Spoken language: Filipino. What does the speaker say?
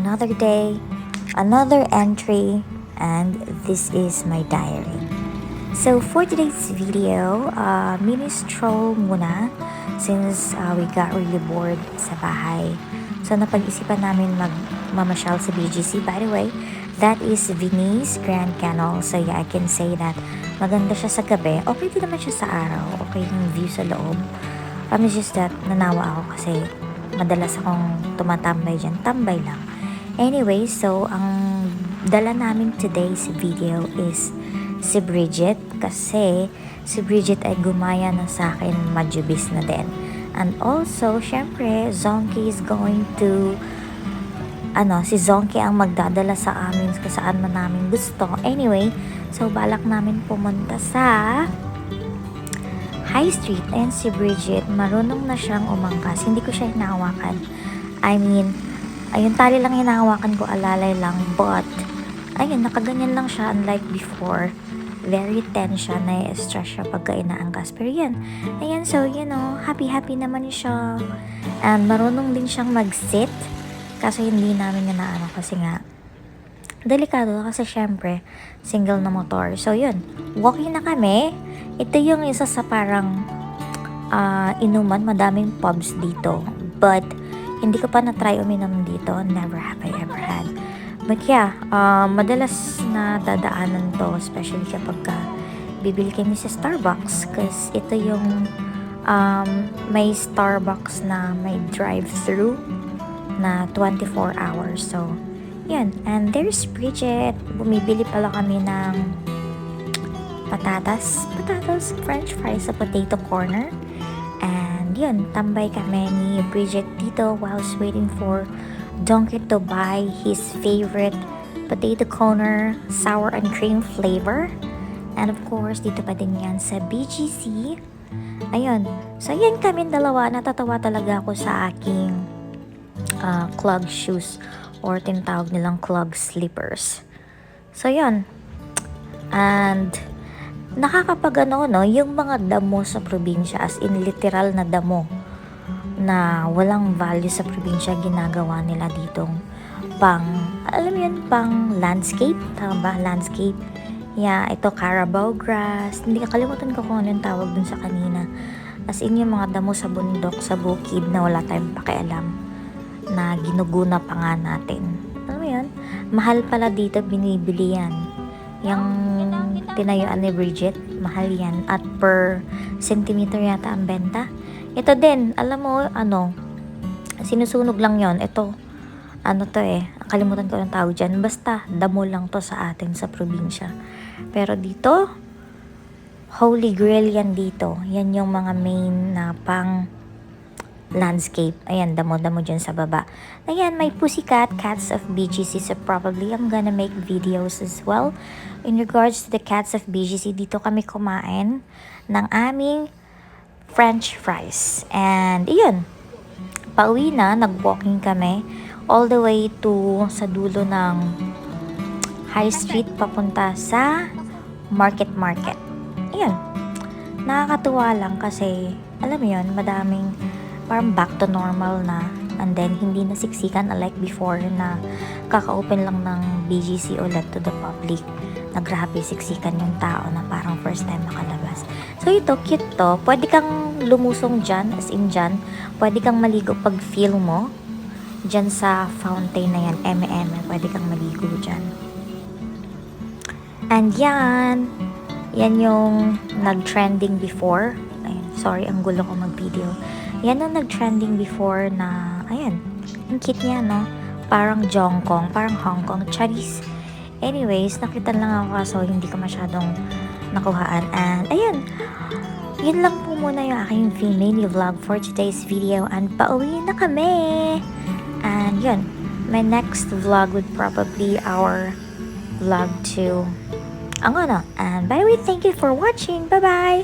another day, another entry, and this is my diary. So for today's video, mini stroll muna since we got really bored sa bahay. So napag-isipan namin magmamasyal sa BGC. By the way, that is Venice Grand Canal. So yeah, I can say that maganda siya sa gabi. Okay din naman siya sa araw. Okay yung view sa loob. It's just that nanawa ako kasi madalas akong tumatambay dyan. Tambay lang. Anyway, so ang dala namin today's video is si Bridget kasi si Bridget ay gumaya na sa akin majubis na din. And also, syempre, Zonky is going to si Zonky ang magdadala sa amin kung saan man namin gusto. Anyway, so balak namin pumunta sa High Street. And si Bridget, marunong na siyang umangkas. Hindi ko siya hinahawakan. I mean, ayun, tali lang hinahawakan ko, alalay lang. But, ayun, nakaganyan lang siya unlike before. Very tense siya, na-stress siya pagka inaangkas. Pero yan, ayan, so, you know, happy-happy naman siya. And marunong din siyang mag-sit. Kasi hindi namin inaano kasi nga, delikado kasi syempre, single na motor. So, yun, walking na kami. Ito yung isa sa parang inuman, madaming pubs dito. But, hindi ko pa na-try uminom dito. Never have I ever had. But yeah, madalas na dadaanan to, especially kapag bibili kami sa Starbucks. Kasi ito yung may Starbucks na may drive-thru na 24 hours. So, yun. And there's Bridget. Bumibili pala kami ng patatas, french fries sa potato corner. And yun, tambay kami ni Bridget dito whilst waiting for Donkey to buy his favorite potato corner sour and cream flavor. And of course, dito pa din yan sa BGC. Ayun. So, yan kami dalawa. Natatawa talaga ako sa aking clog shoes or tinatawag nilang clog slippers. So, yun. And nakakapagano, no, yung mga damo sa probinsya, as in literal na damo na walang value sa probinsya, ginagawa nila ditong pang, alam mo yun, pang landscape, tama ba? Landscape. Yeah, ito Carabao grass. Hindi, kalimutan ko kung ano yung tawag dun sa kanina. As in yung mga damo sa bundok, sa bukid na wala tayong pakialam, na ginuguna pa nga natin. Alam mo yun? Mahal pala dito, binibili yan. Yung tinayuan ni Bridget, mahal yan. At per centimeter yata ang benta. Ito din, alam mo, sinusunog lang yon. Ito, kalimutan ko ang tawag dyan. Basta, damo lang to sa atin sa probinsya. Pero dito, Holy Grail yan dito. Yan yung mga main na pang landscape. Ayan, damo-damo dyan sa baba. Ayan, may pussycat, cats of BGC. So probably I'm gonna make videos as well. In regards to the cats of BGC, dito kami kumain ng aming french fries. And yun, pauwi na, nag-walking kami all the way to sa dulo ng High Street papunta sa Market. Ayun, nakakatuwa lang kasi, alam mo yun, madaming parang back to normal na, and then hindi na siksikan like before na kaka-open lang ng BGC ulit to the public. Nagrabe siksikan yung tao na parang first time makalabas. So ito, cute to. Pwede kang lumusong dyan, as in dyan. Pwede kang maligo pag feel mo. Dyan sa fountain na yan, pwede kang maligo dyan. And yan yung nag-trending before. Ayun, sorry, ang gulo ko mag-video. Yan ang nag-trending before na, ayan, ang cute niya, no? Parang Hong Kong, Charis. Anyways, nakita lang ako kaso hindi ko masyadong nakuhaan. And, ayun, yun lang po muna yung aking mini vlog for today's video. And pauwi na kami! And, yun, my next vlog would probably our vlog to, and by the way, thank you for watching. Bye-bye!